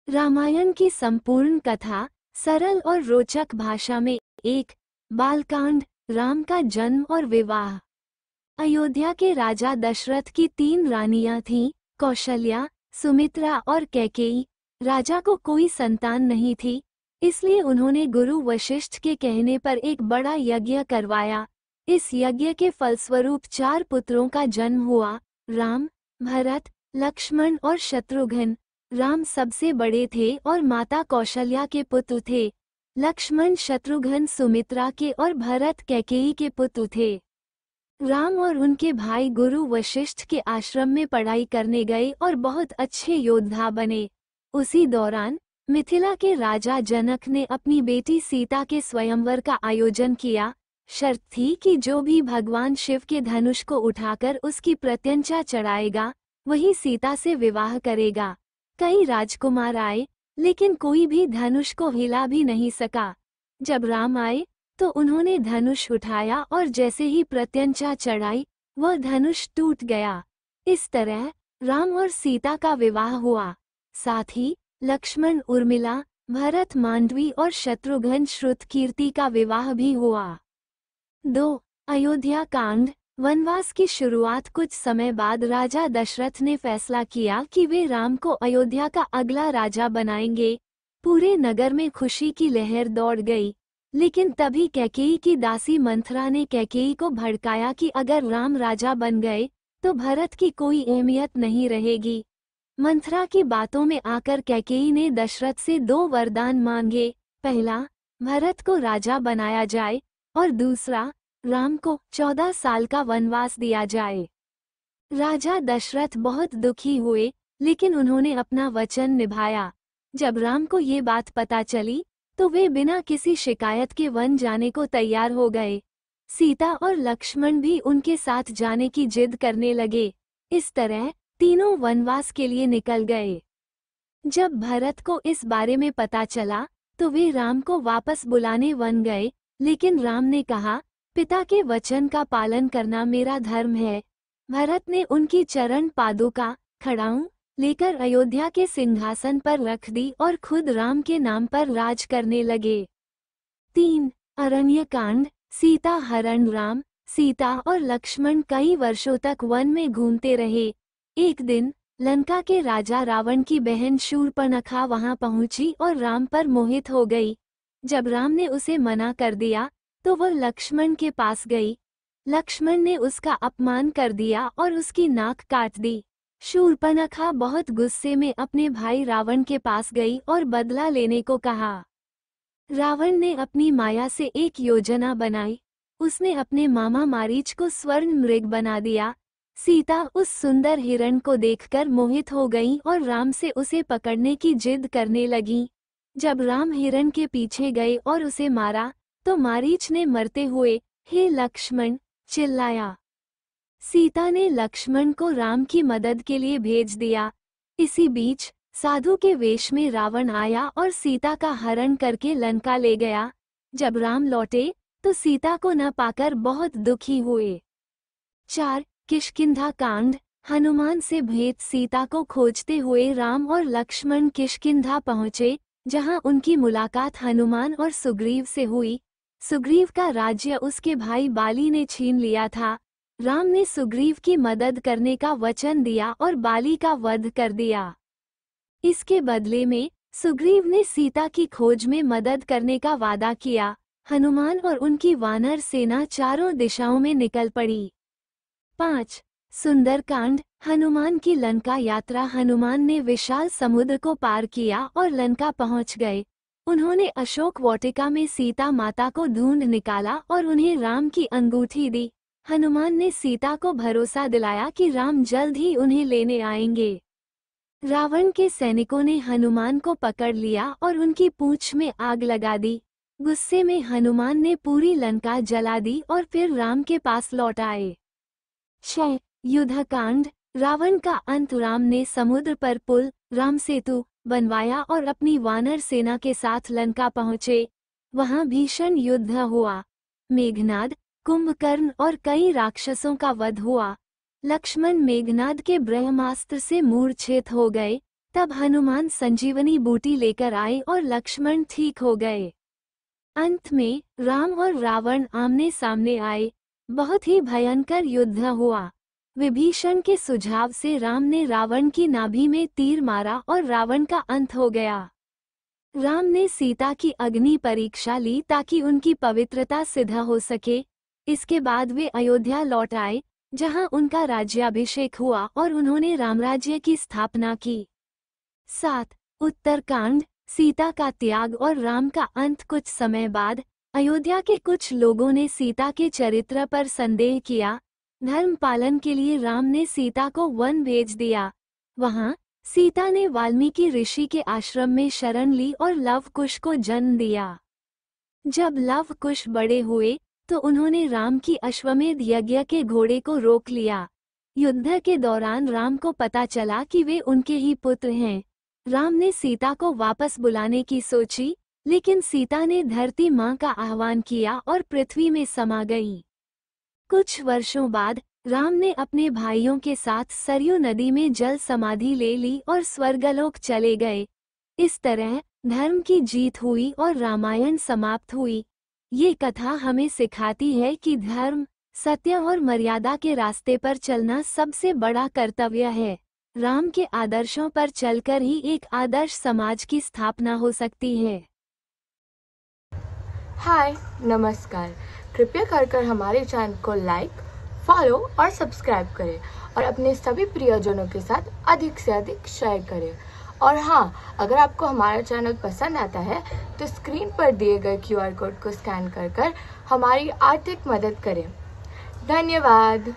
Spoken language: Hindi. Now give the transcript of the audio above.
रामायण की संपूर्ण कथा सरल और रोचक भाषा में। एक बालकांड, राम का जन्म और विवाह। अयोध्या के राजा दशरथ की 3 रानियां थीं, कौशल्या, सुमित्रा और कैकेयी। राजा को कोई संतान नहीं थी, इसलिए उन्होंने गुरु वशिष्ठ के कहने पर एक बड़ा यज्ञ करवाया। इस यज्ञ के फलस्वरूप 4 पुत्रों का जन्म हुआ, राम, भरत, लक्ष्मण और शत्रुघ्न। राम सबसे बड़े थे और माता कौशल्या के पुत्र थे। लक्ष्मण शत्रुघ्न सुमित्रा के और भरत कैकेयी के पुत्र थे। राम और उनके भाई गुरु वशिष्ठ के आश्रम में पढ़ाई करने गए और बहुत अच्छे योद्धा बने। उसी दौरान मिथिला के राजा जनक ने अपनी बेटी सीता के स्वयंवर का आयोजन किया। शर्त थी कि जो भी भगवान शिव के धनुष को उठाकर उसकी प्रत्यंचा चढ़ाएगा, वही सीता से विवाह करेगा। कई राजकुमार आए, लेकिन कोई भी धनुष को हिला भी नहीं सका। जब राम आए तो उन्होंने धनुष उठाया और जैसे ही प्रत्यंचा चढ़ाई, वह धनुष टूट गया। इस तरह राम और सीता का विवाह हुआ। साथ ही लक्ष्मण उर्मिला, भरत मांडवी और शत्रुघ्न श्रुतकीर्ति का विवाह भी हुआ। 2 अयोध्या कांड, वनवास की शुरुआत। कुछ समय बाद राजा दशरथ ने फैसला किया कि वे राम को अयोध्या का अगला राजा बनाएंगे। पूरे नगर में खुशी की लहर दौड़ गई, लेकिन तभी कैकेयी की दासी मंथरा ने कैकेयी को भड़काया कि अगर राम राजा बन गए तो भरत की कोई अहमियत नहीं रहेगी। मंथरा की बातों में आकर कैकेयी ने दशरथ से 2 वरदान मांगे। पहला, भरत को राजा बनाया जाए और दूसरा, राम को 14 साल का वनवास दिया जाए। राजा दशरथ बहुत दुखी हुए, लेकिन उन्होंने अपना वचन निभाया। जब राम को ये बात पता चली तो वे बिना किसी शिकायत के वन जाने को तैयार हो गए। सीता और लक्ष्मण भी उनके साथ जाने की जिद करने लगे। इस तरह तीनों वनवास के लिए निकल गए। जब भरत को इस बारे में पता चला तो वे राम को वापस बुलाने वन गए, लेकिन राम ने कहा, पिता के वचन का पालन करना मेरा धर्म है। भरत ने उनकी चरण पादुका खड़ाऊं लेकर अयोध्या के सिंहासन पर रख दी और खुद राम के नाम पर राज करने लगे। 3 अरण्यकांड, सीता हरण। राम, सीता और लक्ष्मण कई वर्षों तक वन में घूमते रहे। एक दिन लंका के राजा रावण की बहन शूर्पणखा वहां पहुंची और राम पर मोहित हो गई। जब राम ने उसे मना कर दिया तो वह लक्ष्मण के पास गई। लक्ष्मण ने उसका अपमान कर दिया और उसकी नाक काट दी। शूर्पणखा बहुत गुस्से में अपने भाई रावण के पास गई और बदला लेने को कहा। रावण ने अपनी माया से एक योजना बनाई। उसने अपने मामा मारीच को स्वर्ण मृग बना दिया। सीता उस सुंदर हिरण को देखकर मोहित हो गई और राम से उसे पकड़ने की जिद करने लगी। जब राम हिरण के पीछे गए और उसे मारा तो मारीच ने मरते हुए, हे लक्ष्मण, चिल्लाया। सीता ने लक्ष्मण को राम की मदद के लिए भेज दिया। इसी बीच साधु के वेश में रावण आया और सीता का हरण करके लंका ले गया। जब राम लौटे तो सीता को न पाकर बहुत दुखी हुए। 4 किष्किंधा कांड, हनुमान से भेंट। सीता को खोजते हुए राम और लक्ष्मण किष्किंधा पहुँचे, जहाँ उनकी मुलाकात हनुमान और सुग्रीव से हुई। सुग्रीव का राज्य उसके भाई बाली ने छीन लिया था। राम ने सुग्रीव की मदद करने का वचन दिया और बाली का वध कर दिया। इसके बदले में सुग्रीव ने सीता की खोज में मदद करने का वादा किया। हनुमान और उनकी वानर सेना चारों दिशाओं में निकल पड़ी। 5 सुंदरकांड, हनुमान की लंका यात्रा। हनुमान ने विशाल समुद्र को पार किया और लंका पहुंच गए। उन्होंने अशोक वाटिका में सीता माता को ढूंढ निकाला और उन्हें राम की अंगूठी दी। हनुमान ने सीता को भरोसा दिलाया कि राम जल्द ही उन्हें लेने आएंगे। रावण के सैनिकों ने हनुमान को पकड़ लिया और उनकी पूंछ में आग लगा दी। गुस्से में हनुमान ने पूरी लंका जला दी और फिर राम के पास लौट आए। 6 युद्धकांड, रावण का अंत। राम ने समुद्र पर पुल, राम सेतु बनवाया और अपनी वानर सेना के साथ लंका पहुंचे। वहां भीषण युद्ध हुआ। मेघनाद, कुंभकर्ण और कई राक्षसों का वध हुआ। लक्ष्मण मेघनाद के ब्रह्मास्त्र से मूर्छित हो गए, तब हनुमान संजीवनी बूटी लेकर आए और लक्ष्मण ठीक हो गए। अंत में राम और रावण आमने सामने आए। बहुत ही भयंकर युद्ध हुआ। विभीषण के सुझाव से राम ने रावण की नाभि में तीर मारा और रावण का अंत हो गया। राम ने सीता की अग्नि परीक्षा ली ताकि उनकी पवित्रता सिद्ध हो सके। इसके बाद वे अयोध्या लौट आए, जहां उनका राज्याभिषेक हुआ और उन्होंने रामराज्य की स्थापना की। 7. उत्तरकांड, सीता का त्याग और राम का अंत। कुछ समय बाद अयोध्या के कुछ लोगों ने सीता के चरित्र पर संदेह किया। धर्म पालन के लिए राम ने सीता को वन भेज दिया। वहां सीता ने वाल्मीकि ऋषि के आश्रम में शरण ली और लव कुश को जन्म दिया। जब लव कुश बड़े हुए तो उन्होंने राम की अश्वमेध यज्ञ के घोड़े को रोक लिया। युद्ध के दौरान राम को पता चला कि वे उनके ही पुत्र हैं। राम ने सीता को वापस बुलाने की सोची, लेकिन सीता ने धरती माँ का आह्वान किया और पृथ्वी में समा गई। कुछ वर्षों बाद राम ने अपने भाइयों के साथ सरयू नदी में जल समाधि ले ली और स्वर्गलोक चले गए। इस तरह धर्म की जीत हुई और रामायण समाप्त हुई। ये कथा हमें सिखाती है कि धर्म, सत्य और मर्यादा के रास्ते पर चलना सबसे बड़ा कर्तव्य है। राम के आदर्शों पर चलकर ही एक आदर्श समाज की स्थापना हो सकती है। हाय, नमस्कार। कृपया कर हमारे चैनल को लाइक, फॉलो और सब्सक्राइब करें और अपने सभी प्रियजनों के साथ अधिक से अधिक शेयर करें। और हाँ, अगर आपको हमारा चैनल पसंद आता है तो स्क्रीन पर दिए गए QR कोड को स्कैन कर हमारी आर्थिक मदद करें। धन्यवाद।